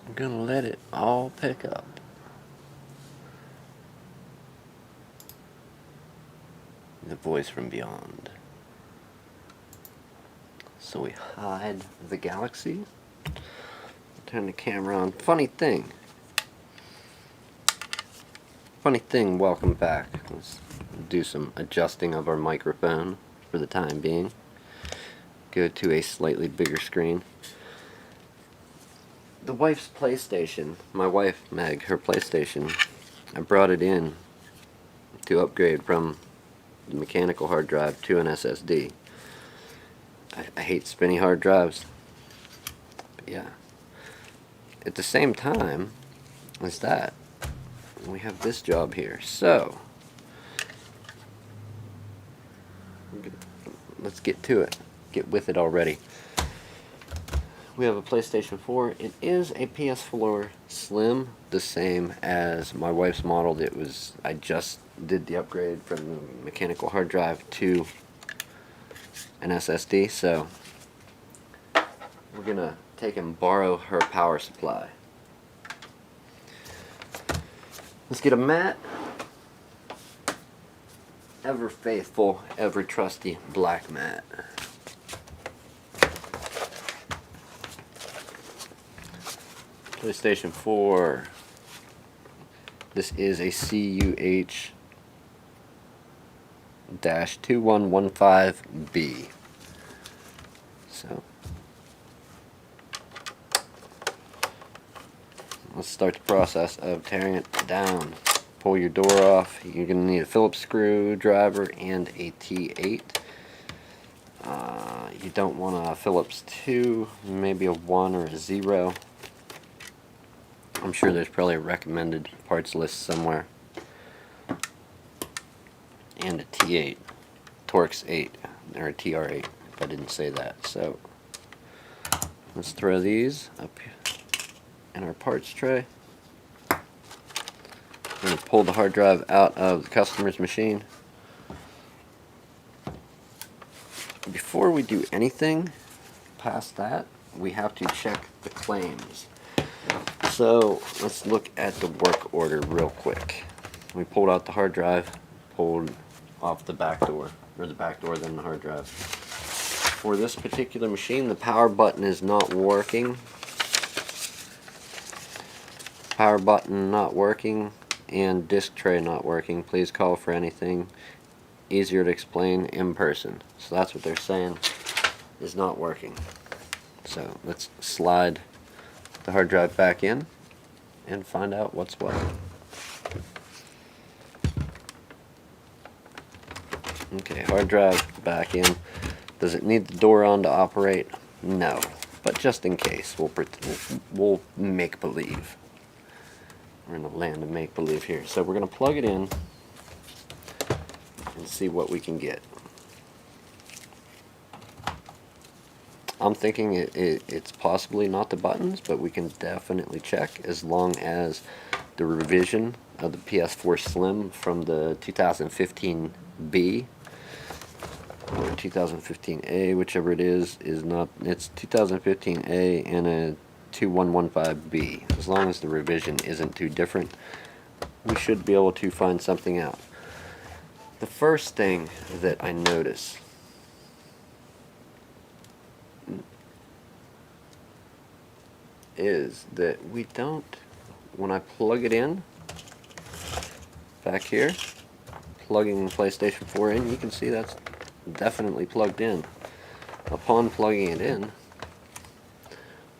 I'm gonna let it all pick up. The voice from beyond. So we hide the galaxy. Turn the camera on. Funny thing, welcome back. Let's do some adjusting of our microphone for the time being. Go to a slightly bigger screen. The wife's PlayStation, my wife, Meg, her PlayStation, I brought it in to upgrade from the mechanical hard drive to an SSD. I hate spinny hard drives. But yeah. At the same time as that, we have this job here. So, let's get to it. Get with it already. We have a PlayStation 4. It is a PS4 Slim, the same as my wife's model. I just did the upgrade from the mechanical hard drive to an SSD, so we're gonna take and borrow her power supply. Let's get a mat. Ever faithful, ever trusty black mat. PlayStation 4. This is a CUH-2115B. So let's start the process of tearing it down. Pull your door off. You're going to need a Phillips screwdriver and a T8. You don't want a Phillips 2, maybe a 1 or a 0. I'm sure there's probably a recommended parts list somewhere. And a T8. Torx 8, or a TR8, if I didn't say that. So, let's throw these up in our parts tray. I'm going to pull the hard drive out of the customer's machine. Before we do anything past that, we have to check the claims. So let's look at the work order real quick. We pulled out the hard drive, pulled off the back door, or the back door, then the hard drive. For this particular machine, the power button is not working. Power button not working, and disk tray not working. Please call for anything easier to explain in person. So that's what they're saying is not working. So let's slide the hard drive back in and find out what's what. Okay, hard drive back in. Does it need the door on to operate? No, but just in case, we'll make believe. We're in the land of make believe here. So we're going to plug it in and see what we can get. I'm thinking it's possibly not the buttons, but we can definitely check as long as the revision of the PS4 Slim from the 2015B or 2015A, whichever it is not. It's 2015A and a 2115B. As long as the revision isn't too different, we should be able to find something out. The first thing that I notice is that we don't, when I plug it in, back here, plugging the PlayStation 4 in, you can see that's definitely plugged in. Upon plugging it in,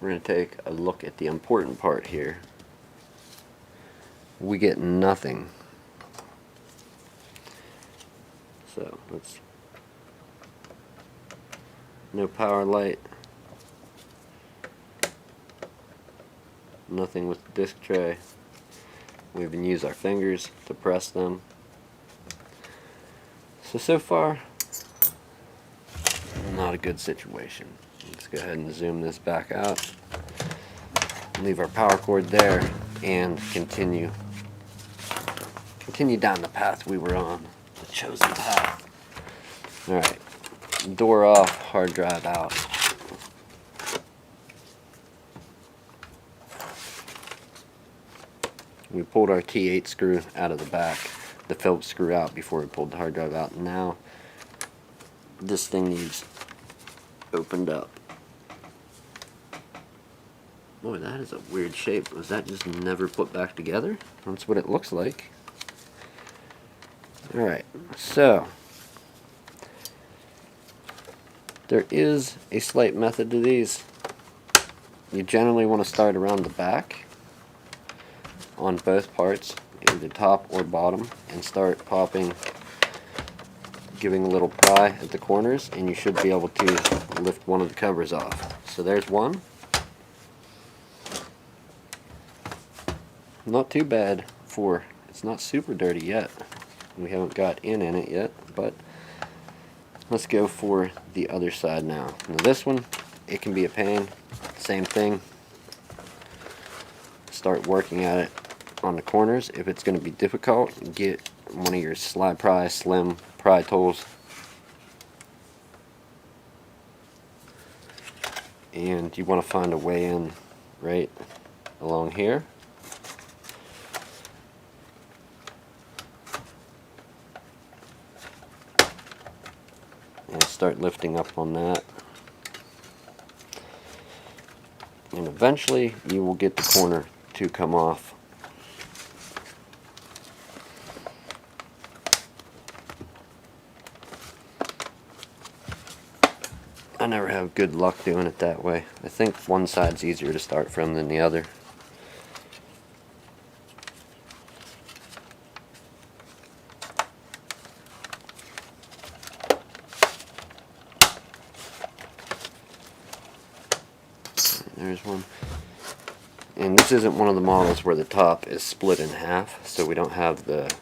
we're going to take a look at the important part here. We get nothing. So, let's, no power light. Nothing with the disc tray. We even use our fingers to press them. So far, not a good situation. Let's go ahead and zoom this back out. Leave our power cord there and continue down the path we were on, the chosen path. Alright, door off, hard drive out. We pulled our T8 screw out of the back, the Phillips screw out before we pulled the hard drive out. Now this thing needs opened up. Boy, that is a weird shape. Was that just never put back together? That's what it looks like. Alright, so there is a slight method to these. You generally want to start around the back on both parts, either top or bottom, and start popping, giving a little pry at the corners, and you should be able to lift one of the covers off. So there's one. Not too bad for, it's not super dirty yet. We haven't got in it yet, but let's go for the other side now. Now this one, it can be a pain. Same thing. Start working at it on the corners. If it's going to be difficult, get one of your slide pry, slim pry tools, and you want to find a way in right along here. And start lifting up on that. And eventually you will get the corner to come off. I never have good luck doing it that way. I think one side's easier to start from than the other. There's one. And this isn't one of the models where the top is split in half, so we don't have the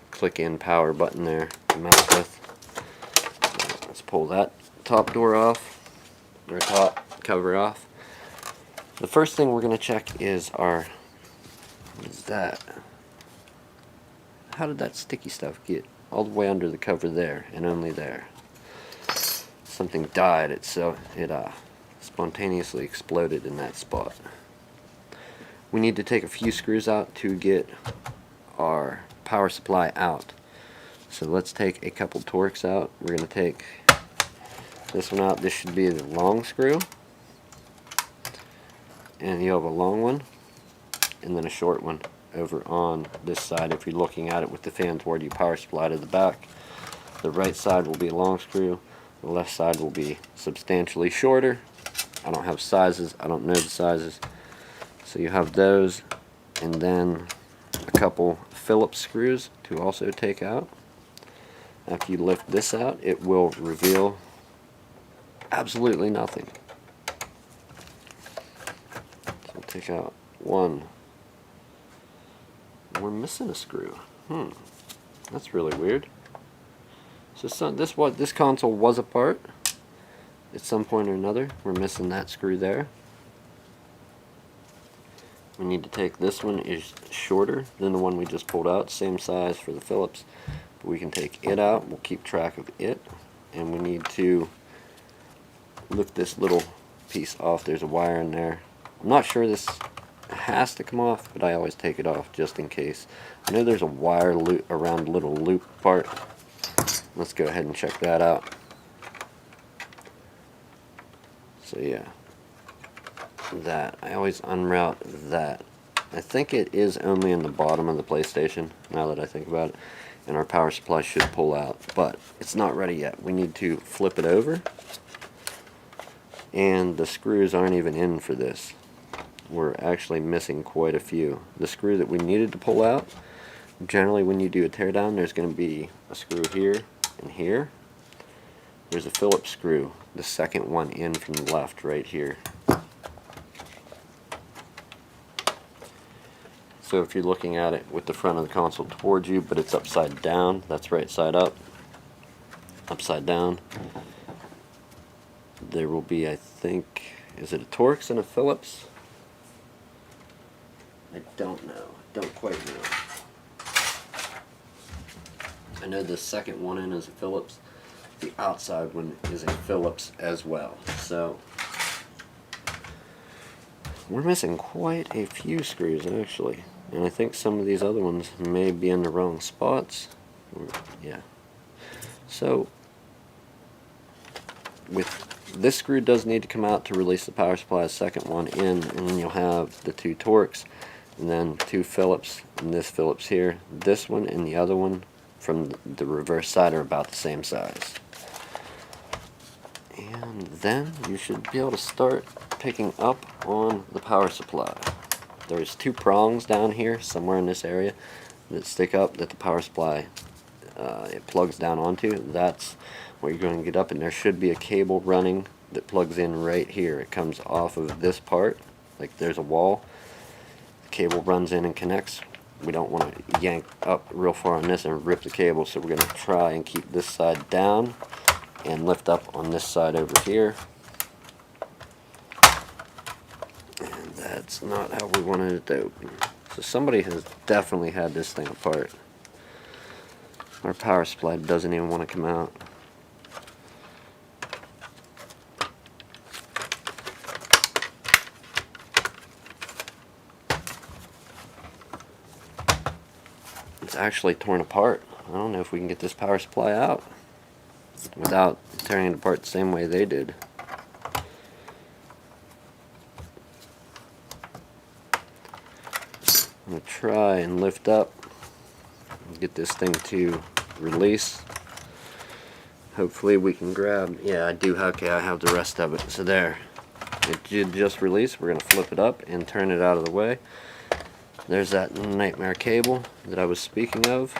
click-in power button there to mess with. Let's pull that top door off, or top cover off. The first thing we're going to check is our, what is that? How did that sticky stuff get all the way under the cover there, and only there? Something died, it spontaneously exploded in that spot. We need to take a few screws out to get our power supply out. So let's take a couple Torx out. We're going to take this one out. This should be the long screw. And you have a long one and then a short one over on this side. If you're looking at it with the fan toward you, power supply to the back. The right side will be a long screw. The left side will be substantially shorter. I don't have sizes. I don't know the sizes. So you have those, and then a couple Phillips screws to also take out. After you lift this out, it will reveal absolutely nothing. So take out one. We're missing a screw. That's really weird. So this console was apart at some point or another. We're missing that screw there. We need to take this one, is shorter than the one we just pulled out, same size for the Phillips, but we can take it out. We'll keep track of it, and we need to lift this little piece off. There's a wire in there. I'm not sure this has to come off, but I always take it off just in case. I know there's a wire loop around a little loop part. Let's go ahead and check that out. So yeah, that, I always unroute that. I think it is only in the bottom of the PlayStation, now that I think about it, and our power supply should pull out, but it's not ready yet. We need to flip it over, and the screws aren't even in for this. We're actually missing quite a few. The screw that we needed to pull out, generally when you do a teardown, there's going to be a screw here and here. There's a Phillips screw, the second one in from the left, right here. So if you're looking at it with the front of the console towards you, but it's upside down, that's right side up, upside down, there will be, I think, is it a Torx and a Phillips? I don't know. Don't quite know. I know the second one in is a Phillips. The outside one is a Phillips as well. So we're missing quite a few screws actually, and I think some of these other ones may be in the wrong spots. Yeah. So with this screw does need to come out to release the power supply's second one in, and then you'll have the two Torx, and then two Phillips, and this Phillips here. This one and the other one from the reverse side are about the same size. And then you should be able to start picking up on the power supply. There's two prongs down here somewhere in this area that stick up that the power supply it plugs down onto. That's what you're going to get up, and there should be a cable running that plugs in right here. It comes off of this part, like there's a wall. The cable runs in and connects. We don't want to yank up real far on this and rip the cable, so we're going to try and keep this side down and lift up on this side over here. And that's not how we wanted it to open. So somebody has definitely had this thing apart. Our power supply doesn't even want to come out. It's actually torn apart. I don't know if we can get this power supply out without tearing it apart the same way they did. I'm going to try and lift up and get this thing to release. Hopefully we can grab, yeah, I do, okay, I have the rest of it. So there, it did just release. We're going to flip it up and turn it out of the way. There's that nightmare cable that I was speaking of.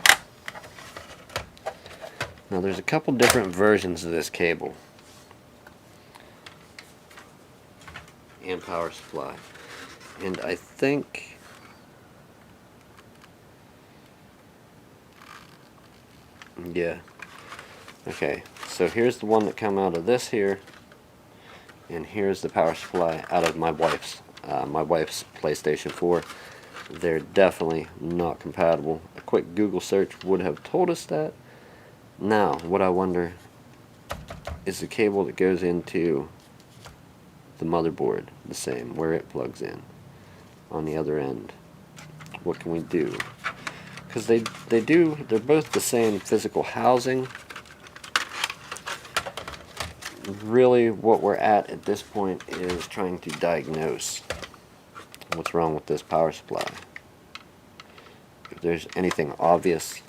Now there's a couple different versions of this cable and power supply, and I think yeah, okay, so here's the one that come out of this here, and here's the power supply out of my wife's PlayStation 4. They're definitely not compatible. A quick Google search would have told us that. Now, what I wonder is the cable that goes into the motherboard the same, where it plugs in on the other end. What can we do? Because they're both the same physical housing. Really, what we're at this point is trying to diagnose what's wrong with this power supply. If there's anything obvious,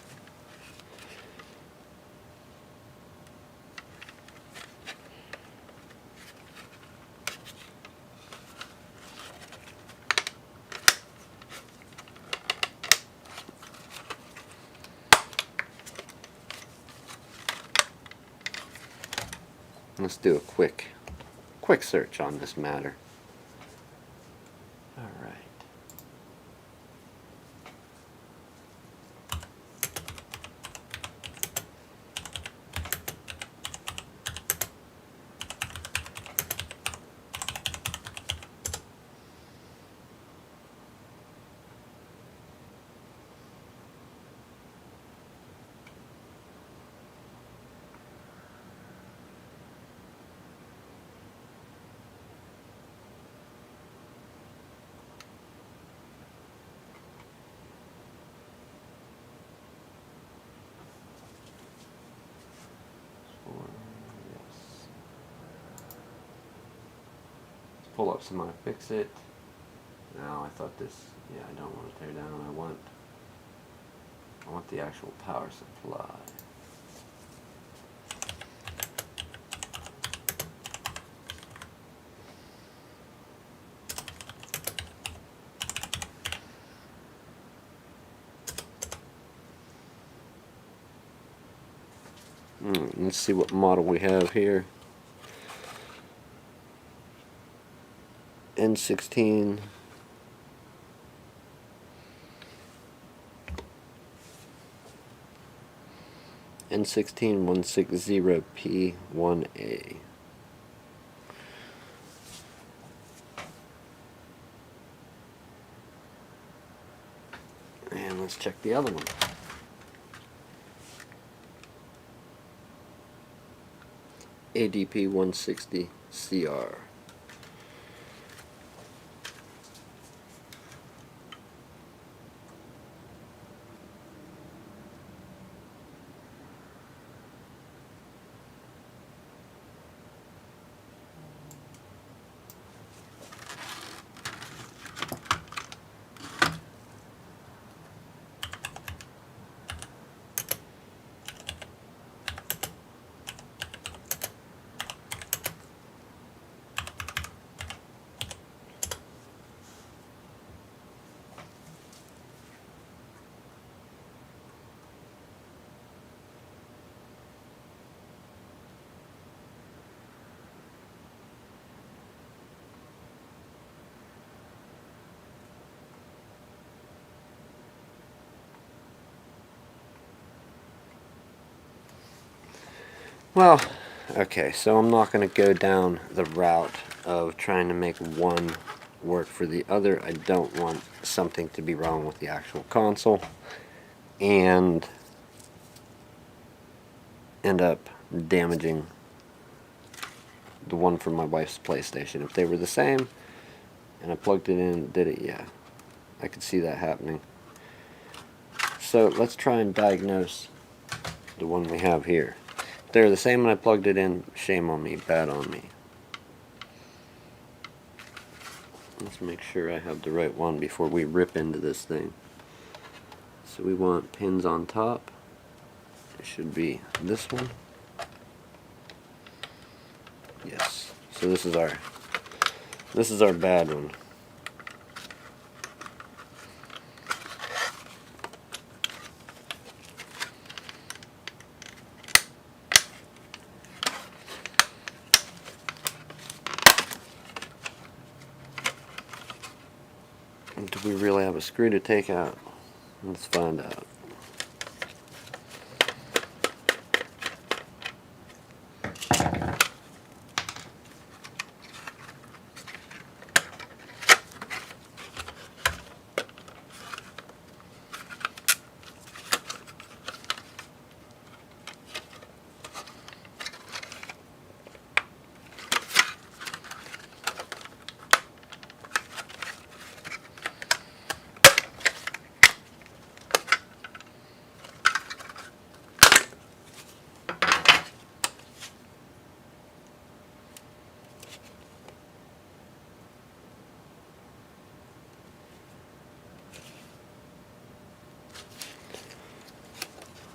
let's do a quick search on this matter. All right. Pull up some fix it. No, I thought this, yeah, I don't want to tear down. I want the actual power supply. Let's see what model we have here. N16 N160P1A. And let's check the other one. ADP 160CR. Well, okay, so I'm not going to go down the route of trying to make one work for the other. I don't want something to be wrong with the actual console and end up damaging the one from my wife's PlayStation. If they were the same and I plugged it in and did it, yeah, I could see that happening. So let's try and diagnose the one we have here. If they're the same when I plugged it in, shame on me, bad on me. Let's make sure I have the right one before we rip into this thing. So we want pins on top. It should be this one. Yes. So this is our bad one. Do we really have a screw to take out? Let's find out.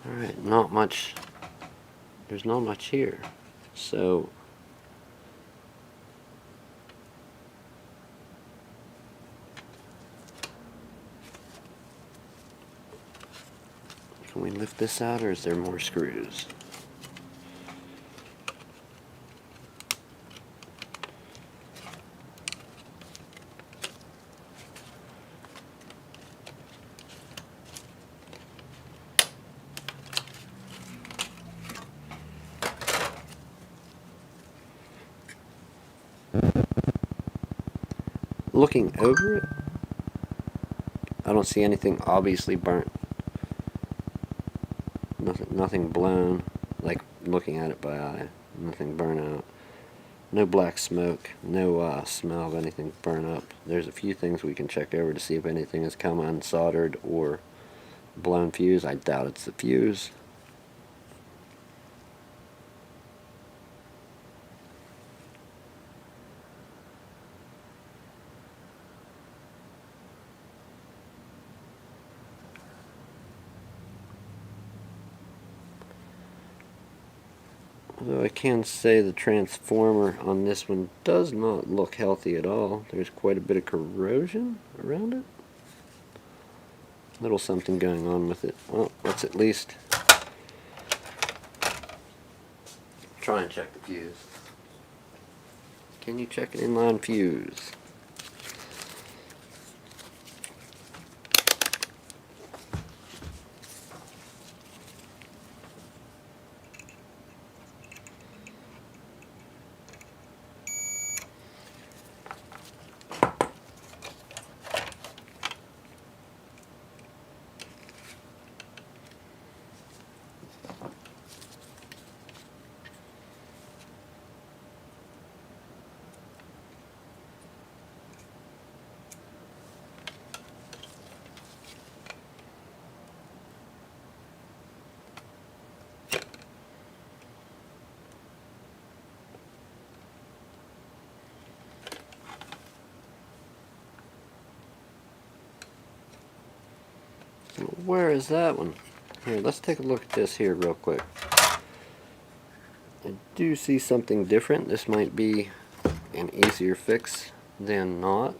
Alright, not much. There's not much here. So can we lift this out, or is there more screws? Looking over it, I don't see anything obviously burnt. Nothing blown, like looking at it by eye. Nothing burnt out. No black smoke. No smell of anything burnt up. There's a few things we can check over to see if anything has come unsoldered or blown fuse. I doubt it's the fuse. Although I can say the transformer on this one does not look healthy at all. There's quite a bit of corrosion around it. A little something going on with it. Well, let's at least try and check the fuse. Can you check an inline fuse? Where is that one? Here, let's take a look at this here real quick. I do see something different. This might be an easier fix than not.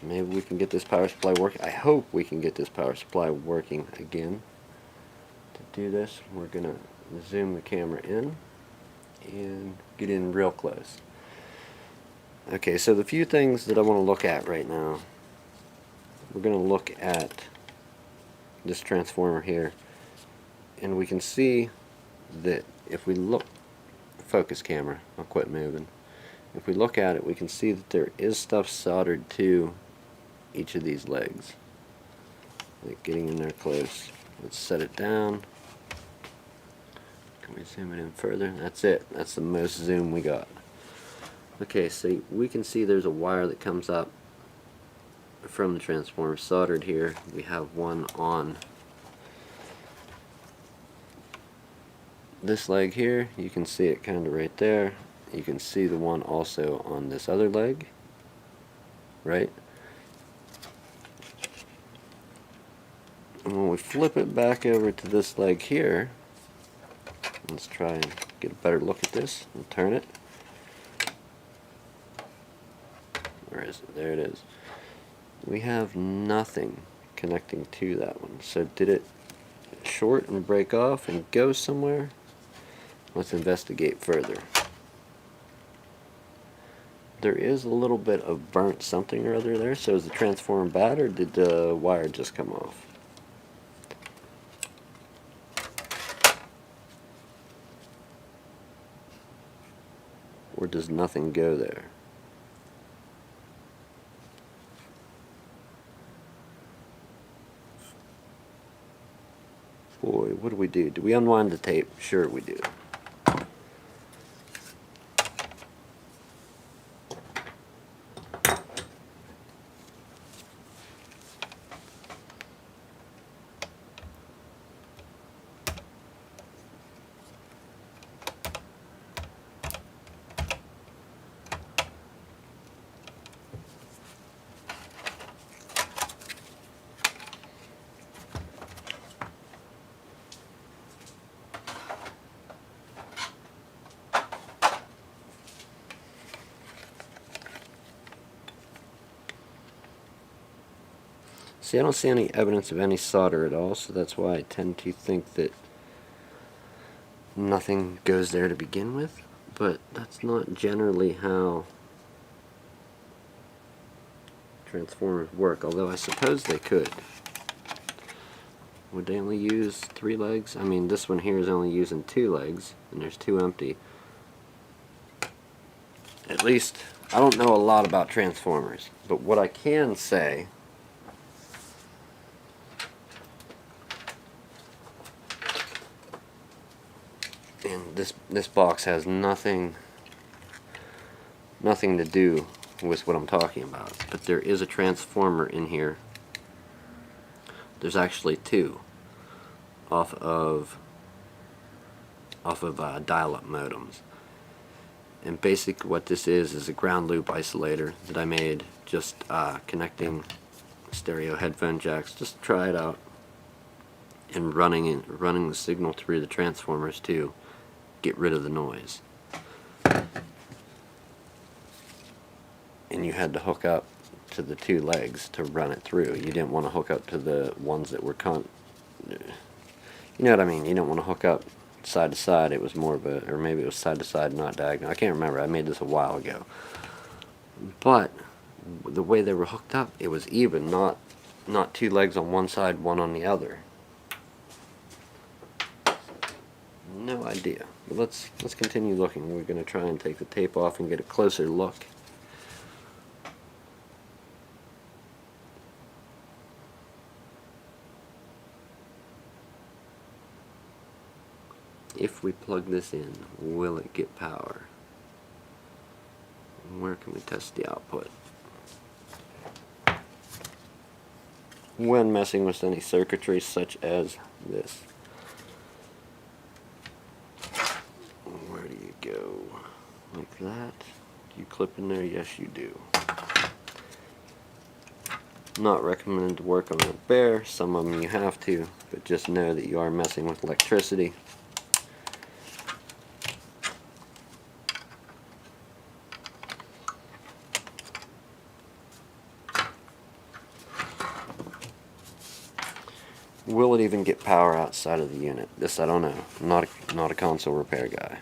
Maybe we can get this power supply working. I hope we can get this power supply working again. To do this, we're going to zoom the camera in and get in real close. Okay, so the few things that I want to look at right now, we're going to look at this transformer here, and we can see that if we look, focus camera, I'll quit moving. If we look at it, we can see that there is stuff soldered to each of these legs. Like getting in there close. Let's set it down. Can we zoom it in further? That's it. That's the most zoom we got. Okay, so we can see there's a wire that comes up from the transformer soldered here. We have one on this leg here. You can see it kind of right there. You can see the one also on this other leg, right? And when we flip it back over to this leg here, let's try and get a better look at this and turn it. Where is it? There it is. We have nothing connecting to that one. So did it short and break off and go somewhere? Let's investigate further. There is a little bit of burnt something or other there. So is the transformer bad, or did the wire just come off? Or does nothing go there? Boy, what do we do? Do we unwind the tape? Sure we do. See, I don't see any evidence of any solder at all, so that's why I tend to think that nothing goes there to begin with, but that's not generally how transformers work, although I suppose they could. Would they only use 3 legs? I mean, this one here is only using 2 legs, and there's 2 empty. At least, I don't know a lot about transformers, but what I can say and this box has nothing to do with what I'm talking about, but there is a transformer in here. There's actually 2 off of dial-up modems, and basically what this is a ground loop isolator that I made just connecting stereo headphone jacks just to try it out, and running the signal through the transformers to get rid of the noise. And you had to hook up to the 2 legs to run it through. You didn't want to hook up to the ones that were you know what I mean? You don't want to hook up side to side. It was more of a, or maybe it was side to side, not diagonal. I can't remember. I made this a while ago. But the way they were hooked up, it was even, not 2 legs on one side, one on the other. No idea. But let's continue looking. We're going to try and take the tape off and get a closer look. If we plug this in, will it get power? Where can we test the output? When messing with any circuitry such as this. Where do you go? Like that? Do you clip in there? Yes, you do. Not recommended to work on a bare. Some of them you have to, but just know that you are messing with electricity. Will it even get power outside of the unit? This I don't know. I'm not a console repair guy.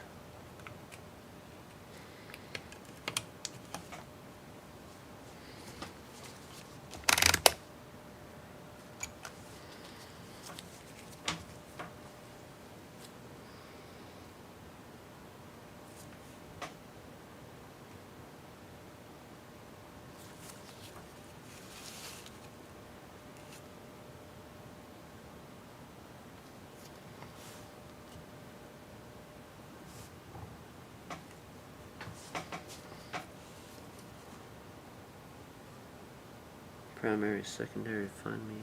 Primary, secondary, find me.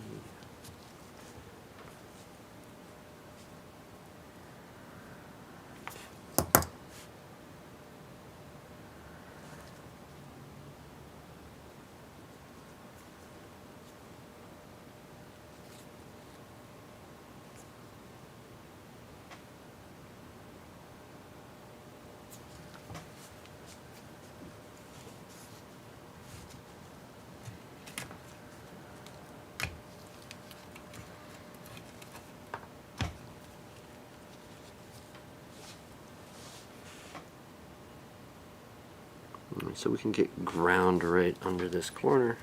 So we can get ground right under this corner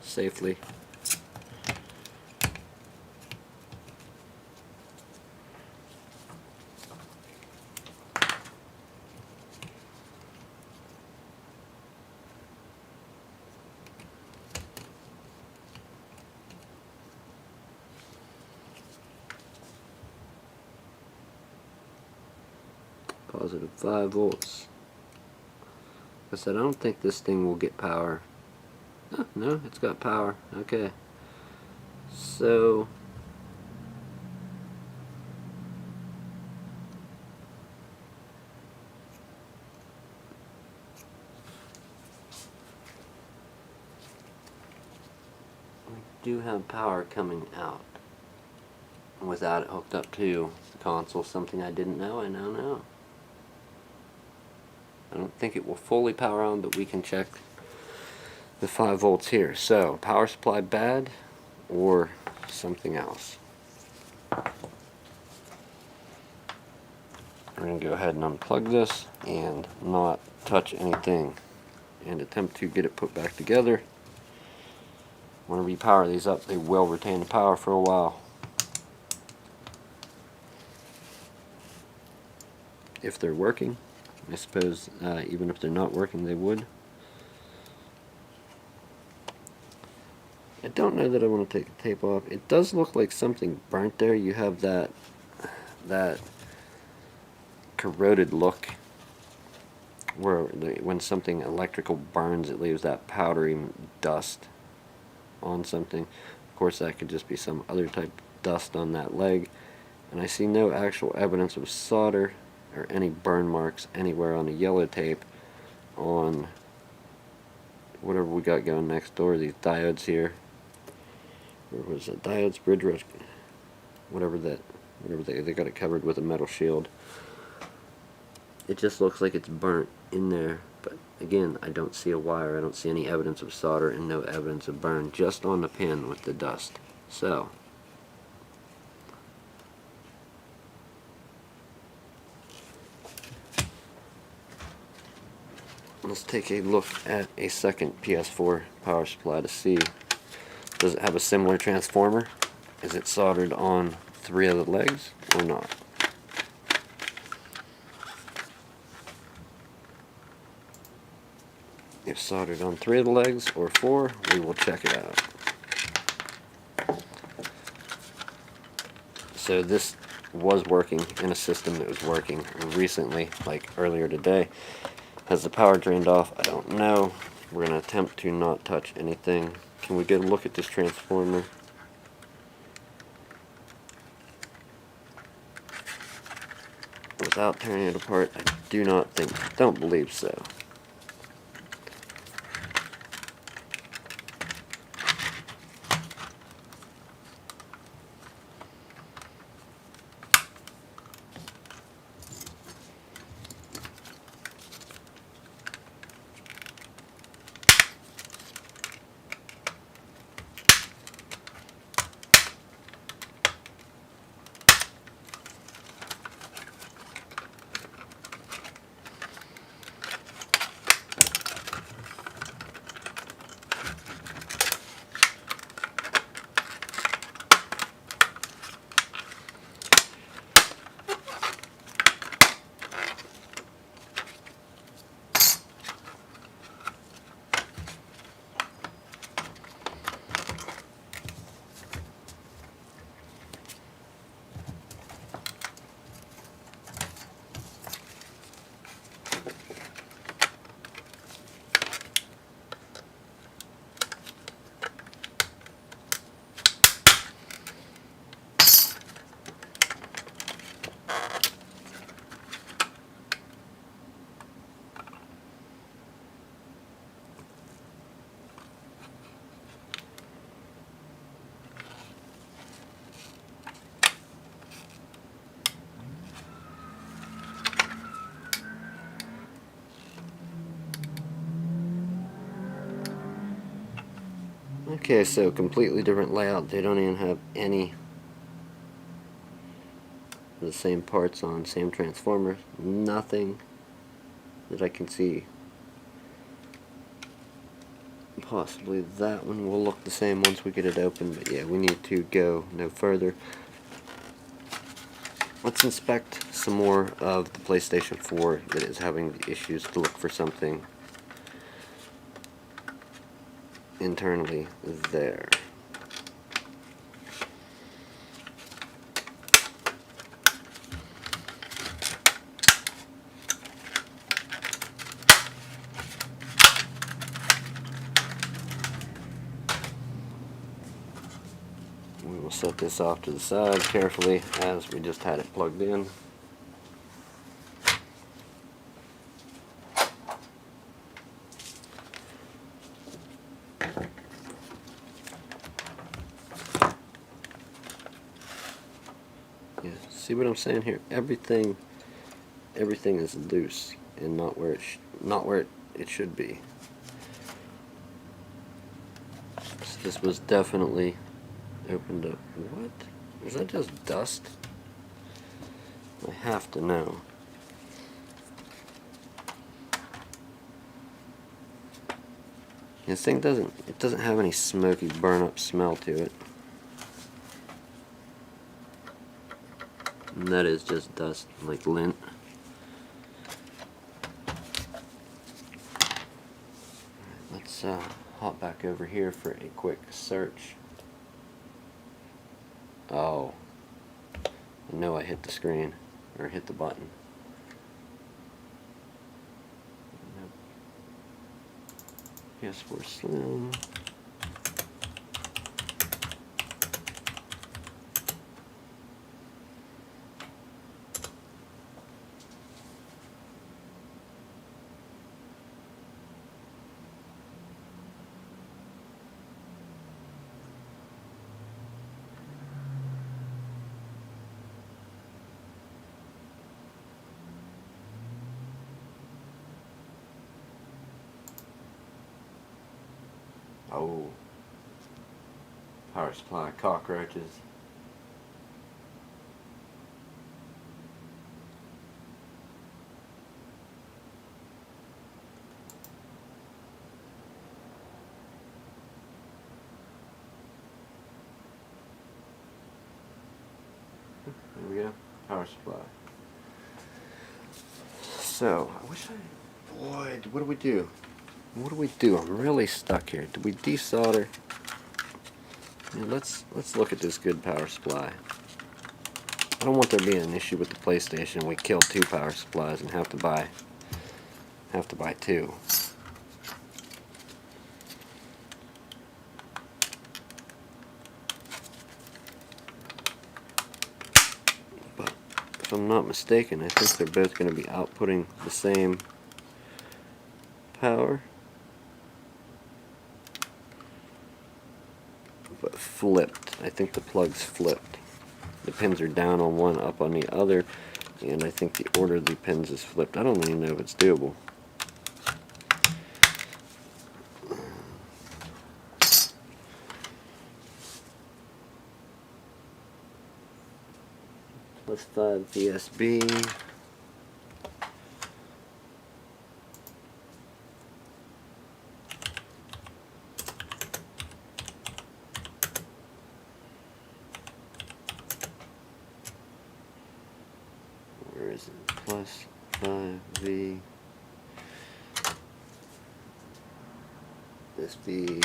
safely. Positive 5 volts. Like I said, I don't think this thing will get power. Oh, no, it's got power. Okay. So we do have power coming out without it hooked up to the console. Something I didn't know, I now know. I don't think it will fully power on, but we can check the 5 volts here. So, power supply bad or something else. We're going to go ahead and unplug this and not touch anything and attempt to get it put back together. Whenever you power these up, they will retain the power for a while. If they're working, I suppose even if they're not working, they would. I don't know that I want to take the tape off. It does look like something burnt there. You have that corroded look where when something electrical burns, it leaves that powdery dust on something. Of course, that could just be some other type of dust on that leg. And I see no actual evidence of solder or any burn marks anywhere on the yellow tape on whatever we got going next door. These diodes here. Where was it? Diodes, bridge rush, whatever they got it covered with a metal shield. It just looks like it's burnt in there, but again, I don't see a wire. I don't see any evidence of solder and no evidence of burn, just on the pin with the dust. So let's take a look at a second PS4 power supply to see, does it have a similar transformer? Is it soldered on 3 of the legs or not? If soldered on 3 of the legs or 4, we will check it out. So this was working in a system that was working recently, like earlier today. Has the power drained off? I don't know. We're going to attempt to not touch anything. Can we get a look at this transformer? Without tearing it apart, I don't believe so. Okay, so completely different layout. They don't even have any of the same parts on, same transformer. Nothing that I can see. Possibly that one will look the same once we get it open, but yeah, we need to go no further. Let's inspect some more of the PlayStation 4 that is having the issues to look for something internally there. We will set this off to the side carefully as we just had it plugged in. Yeah, see what I'm saying here? Everything is loose and not where it should be. So this was definitely opened up. What? Is that just dust? I have to know. This thing doesn't have any smoky burn up smell to it. And that is just dust, like lint. Let's hop back over here for a quick search. Oh, I know I hit the screen, or hit the button. Nope. PS4 Slim. Oh, power supply cockroaches. There we go, power supply. So, I wish I... Boy, what do we do? What do we do? I'm really stuck here. Do we desolder? Yeah, let's look at this good power supply. I don't want there being an issue with the PlayStation. We kill two power supplies and have to buy two. But if I'm not mistaken, I think they're both going to be outputting the same power, but flipped. I think the plug's flipped. The pins are down on one, up on the other, and I think the order of the pins is flipped. I don't even know if it's doable. +5 VSB. Where is it? +5V SB.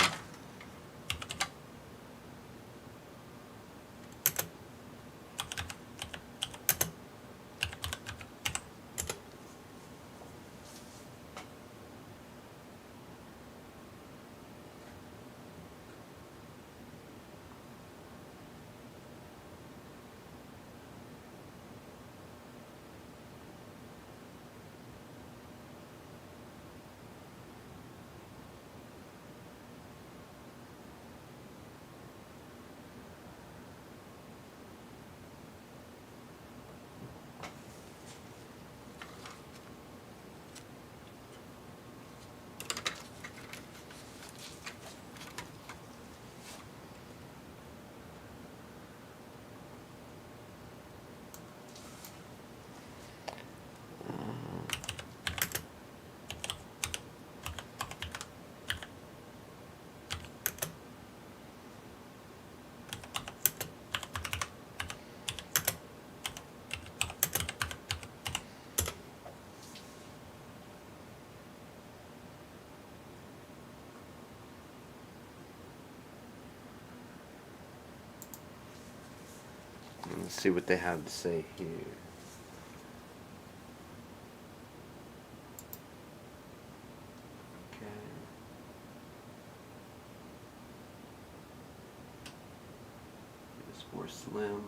Let's see what they have to say here. PS4 Slim.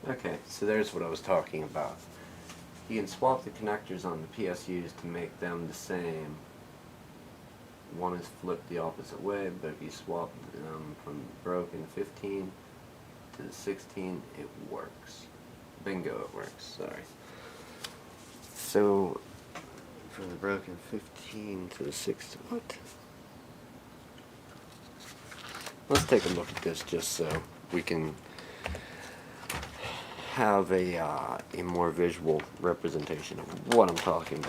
Okay, so there's what I was talking about. You can swap the connectors on the PSUs to make them the same. One is flipped the opposite way, but if you swap them from the broken 15 to the 16, it works. Bingo, it works, sorry. So, from the broken 15 to the 16, what? Let's take a look at this just so we can have a more visual representation of what I'm talking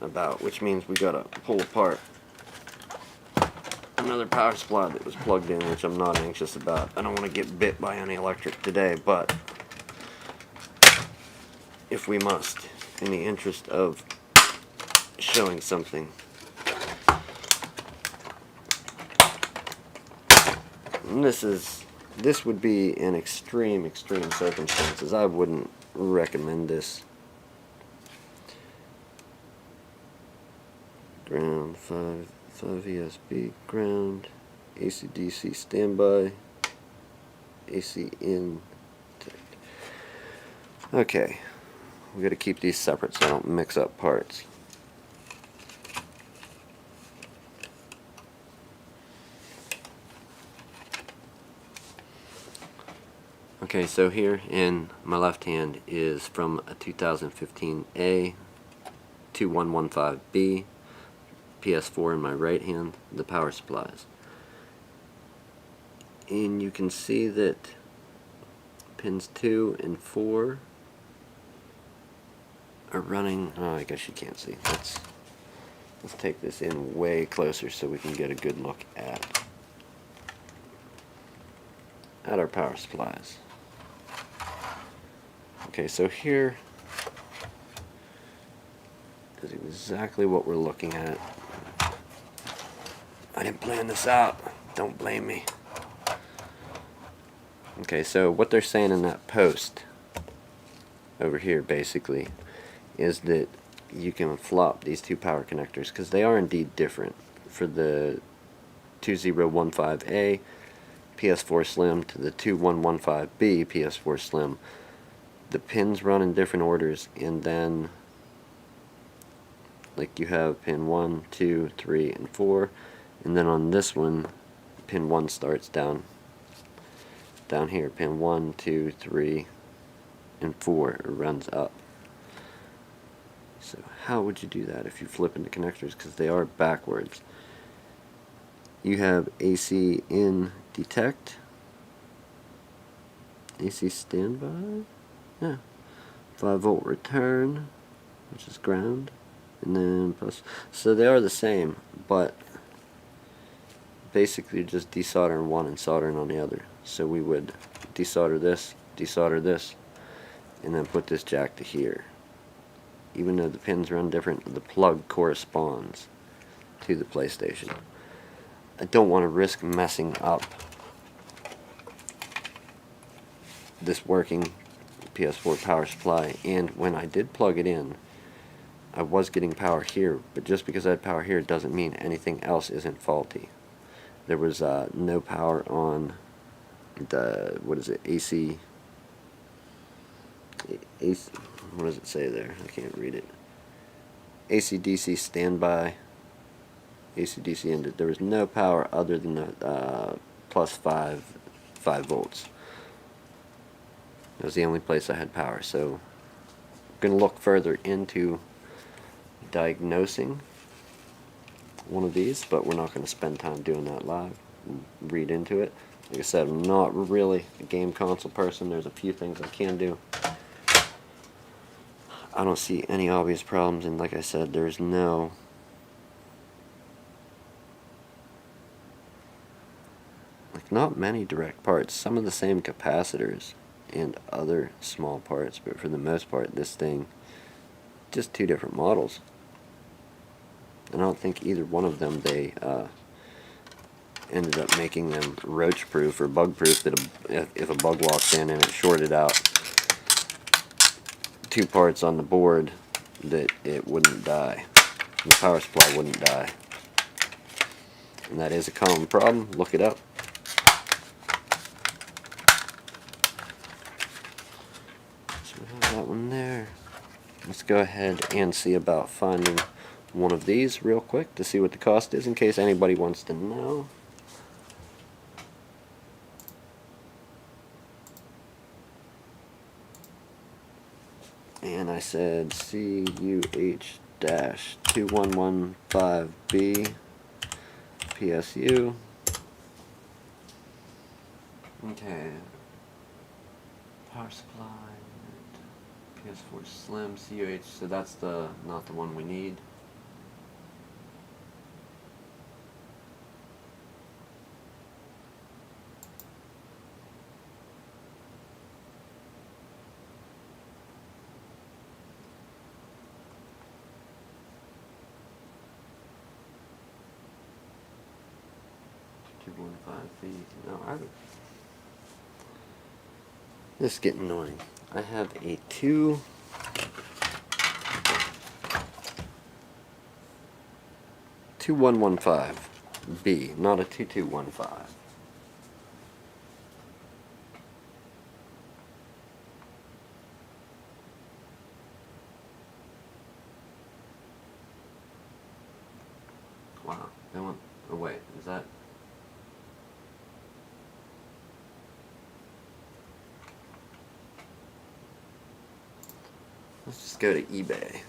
about, which means we gotta pull apart another power supply that was plugged in, which I'm not anxious about. I don't want to get bit by any electric today, but if we must, in the interest of showing something. And this would be in extreme circumstances. I wouldn't recommend this. Ground 5 ESB ground, AC DC standby, AC in. Okay, we got to keep these separate so I don't mix up parts. Okay, so here in my left hand is from a 2015 A-2115B, PS4 in my right hand, the power supplies. And you can see that pins 2 and 4 are running. Oh, I guess you can't see. Let's take this in way closer so we can get a good look at our power supplies. Okay, so here is exactly what we're looking at. I didn't plan this out. Don't blame me. Okay, so what they're saying in that post over here basically is that you can flop these two power connectors because they are indeed different. For the 2015A PS4 Slim to the 2115B PS4 Slim, the pins run in different orders, and then like you have pin 1, 2, 3, and 4, and then on this one pin 1 starts down here, pin 1, 2, 3, and 4, it runs up. So how would you do that if you flip into connectors, because they are backwards? You have AC in detect, AC standby, yeah, 5-volt return, which is ground, and then plus, so they are the same, but basically just desoldering one and soldering on the other. So we would desolder this, and then put this jack to here. Even though the pins run different, the plug corresponds to the PlayStation. I don't want to risk messing up this working PS4 power supply, and when I did plug it in, I was getting power here, but just because I had power here doesn't mean anything else isn't faulty. There was no power on the, what is it, AC, what does it say there? I can't read it. AC/DC standby, AC/DC ended. There was no power other than the plus 5 volts. That was the only place I had power. So I'm going to look further into diagnosing one of these, but we're not going to spend time doing that live. Read into it. Like I said, I'm not really a game console person. There's a few things I can do. I don't see any obvious problems, and like I said, there's no not many direct parts. Some of the same capacitors and other small parts, but for the most part, this thing, just two different models. And I don't think either one of them they ended up making them roach proof or bug proof, that if a bug walked in and it shorted out two parts on the board, that it wouldn't die. The power supply wouldn't die. And that is a common problem. Look it up. So we have that one there. Let's go ahead and see about finding one of these real quick to see what the cost is, in case anybody wants to know. And I said CUH-2115B PSU. Okay. Power supply. PS4 Slim CUH. So that's not the one we need. No, this is getting annoying. I have a 2115B, not a 2215. Wow, they want. Oh wait, is that? Let's just go to eBay.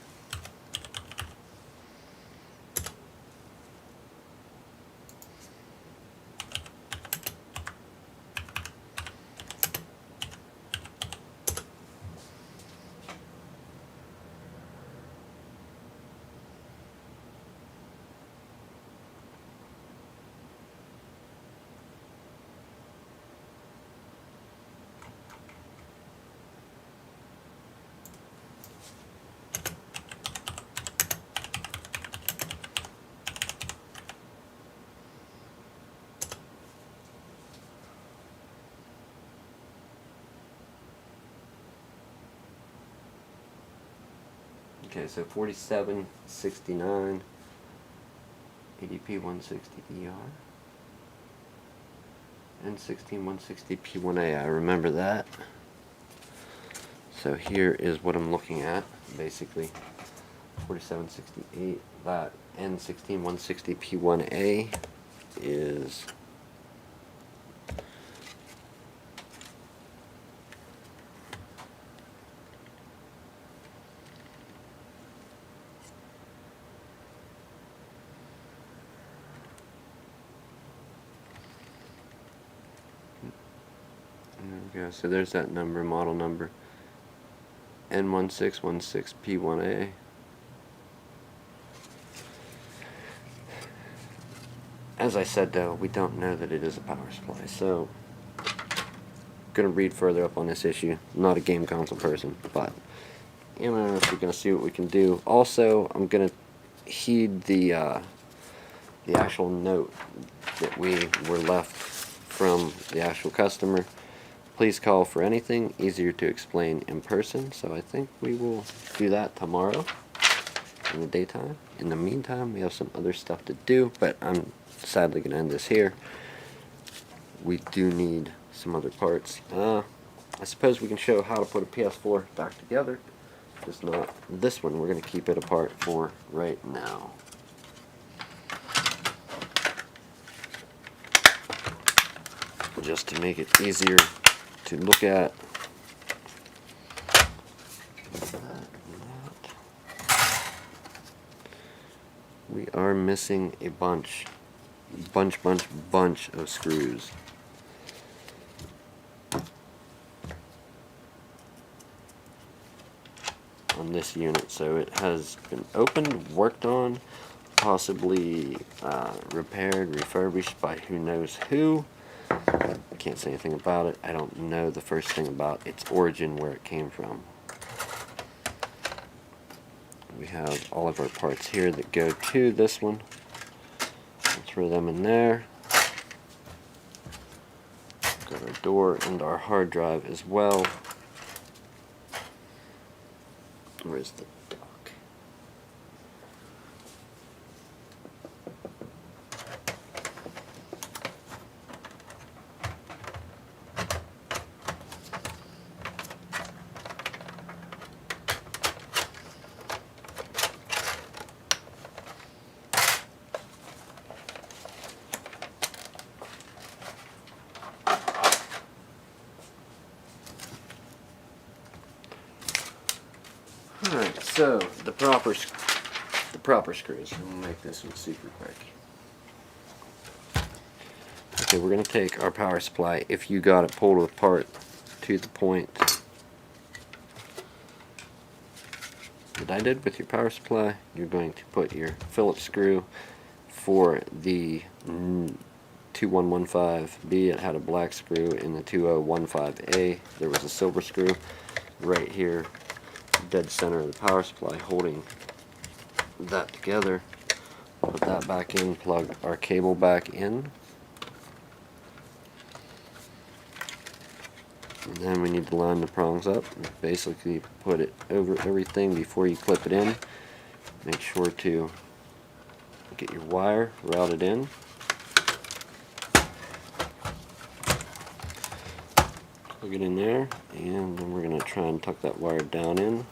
Okay, so 4769 ADP 160ER and 16160P1A. I remember that. So here is what I'm looking at, basically. 4768, that N16160P1A is there we go. So there's that number, model number. N1616P1A. As I said though, we don't know that it is a power supply, so I'm gonna read further up on this issue. I'm not a game console person, but we're gonna see what we can do. Also, I'm gonna heed the actual note that we were left from the actual customer. Please call for anything, easier to explain in person. So I think we will do that tomorrow in the daytime. In the meantime, we have some other stuff to do, but I'm sadly going to end this here. We do need some other parts. I suppose we can show how to put a PS4 back together. Just not this one. We're going to keep it apart for right now. Just to make it easier to look at. We are missing a bunch of screws. on this unit. So it has been opened, worked on, possibly repaired, refurbished by who knows who. I can't say anything about it. I don't know the first thing about its origin, where it came from. We have all of our parts here that go to this one. We'll throw them in there. Got our door and our hard drive as well. Where's the dock? Alright, so the proper screws. I'm gonna make this one super quick. Okay, we're gonna take our power supply. If you got it pulled apart to the point that I did with your power supply, you're going to put your Phillips screw for the 2115B. It had a black screw. In the 2015A, there was a silver screw right here, dead center of the power supply, holding that together. Put that back in, plug our cable back in, and then we need to line the prongs up. Basically put it over everything before you clip it in. Make sure to get your wire routed in. Plug it in there, and then we're going to try and tuck that wire down in.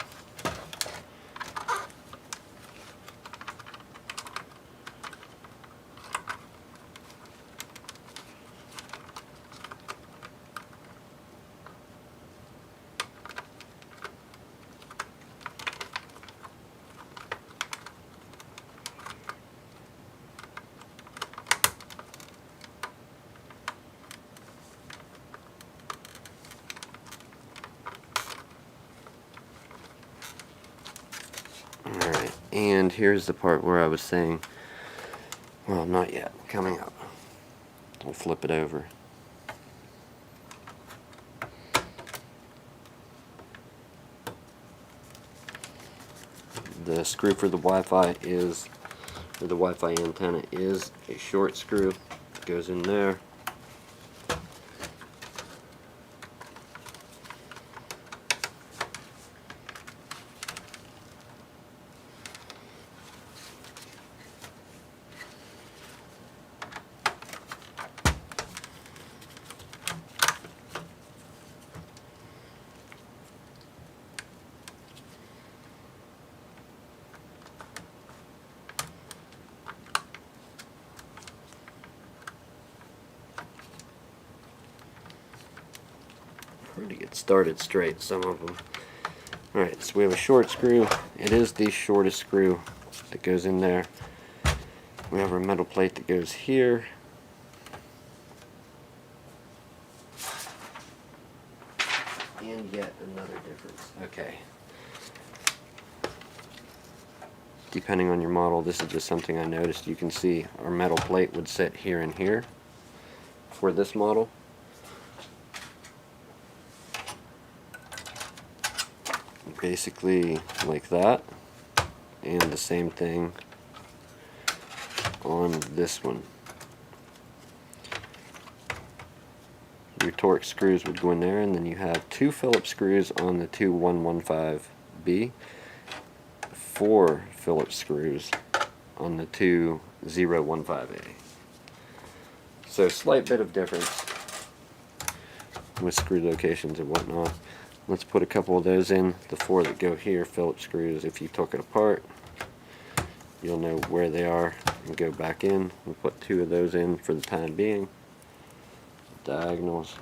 Alright, and here's the part where I was saying, well, not yet, coming up. We'll flip it over. The screw for the Wi-Fi is, or the Wi-Fi antenna is a short screw. It goes in there. Hard to get started straight, some of them. Alright, so we have a short screw. It is the shortest screw that goes in there. We have our metal plate that goes here. And yet another difference. Okay. Depending on your model, this is just something I noticed. You can see our metal plate would sit here and here for this model. Basically like that, and the same thing on this one. Your Torx screws would go in there, and then you have two Phillips screws on the 2115B, 4 Phillips screws on the 2015A. So slight bit of difference with screw locations and whatnot. Let's put a couple of those in. The 4 that go here, Phillips screws, if you took it apart, you'll know where they are and go back in. We'll put 2 of those in for the time being. Diagonals.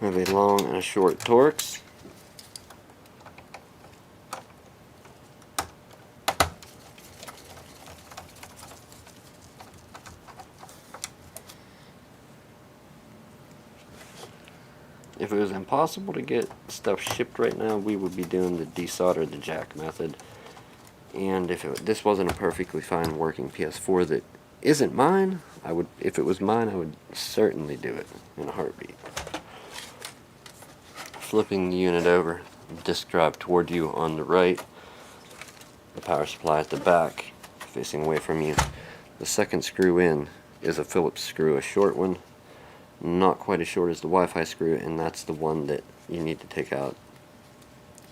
We have a long and a short Torx. If it was impossible to get stuff shipped right now, we would be doing the desolder the jack method. And if this wasn't a perfectly fine working PS4 that isn't mine, if it was mine, I would certainly do it in a heartbeat. Flipping the unit over, disk drive toward you on the right, the power supply at the back, facing away from you. The second screw in is a Phillips screw, a short one, not quite as short as the Wi-Fi screw, and that's the one that you need to take out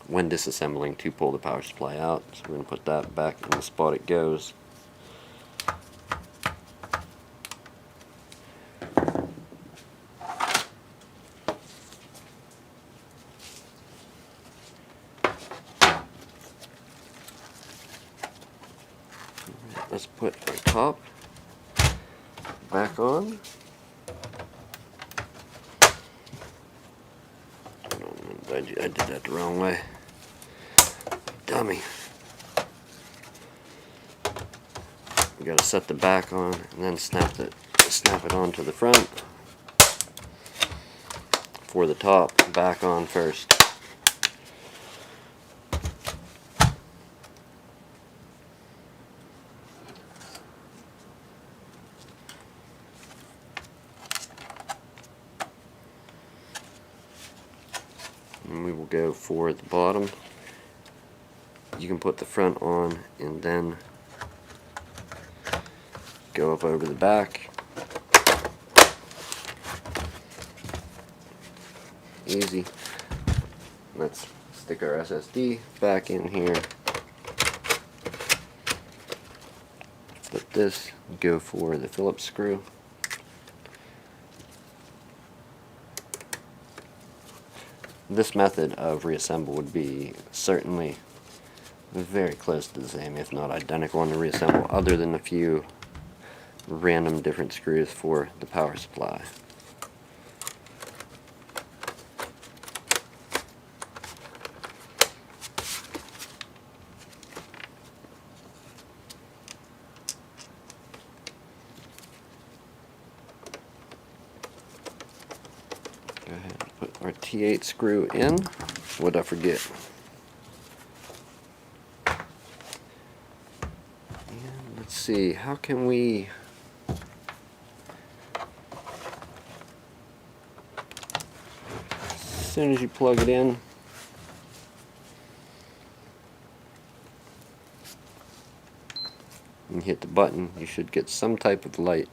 when disassembling to pull the power supply out. So we're going to put that back in the spot it goes. Let's put our top back on. I did that the wrong way. Dummy. We gotta set the back on and then snap it onto the front. For the top, back on first. And we will go for the bottom. You can put the front on and then go up over the back. Easy. Let's stick our SSD back in here. Flip this, go for the Phillips screw. This method of reassemble would be certainly very close to the same, if not identical, on the reassemble, other than a few random different screws for the power supply. Go ahead and put our T8 screw in. What'd I forget? And let's see, how can we... As soon as you plug it in, and hit the button, you should get some type of light.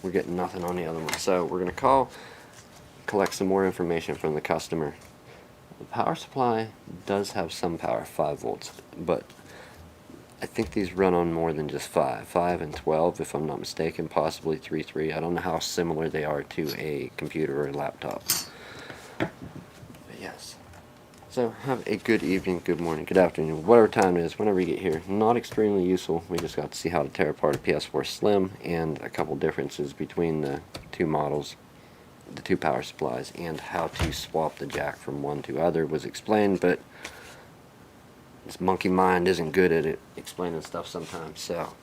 We're getting nothing on the other one, so we're going to collect some more information from the customer. The power supply does have some power, 5 volts, but I think these run on more than just 5 and 12 if I'm not mistaken, possibly 3. I don't know how similar they are to a computer or a laptop. But yes. So have a good evening, good morning, good afternoon, whatever time it is, whenever you get here. Not extremely useful. We just got to see how to tear apart a PS4 Slim and a couple differences between the two models, the two power supplies, and how to swap the jack from one to other was explained, but this monkey mind isn't good at it explaining stuff sometimes. So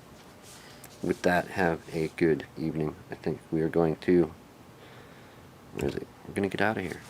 with that, have a good evening. I think we are going to, where is it? We're going to get out of here.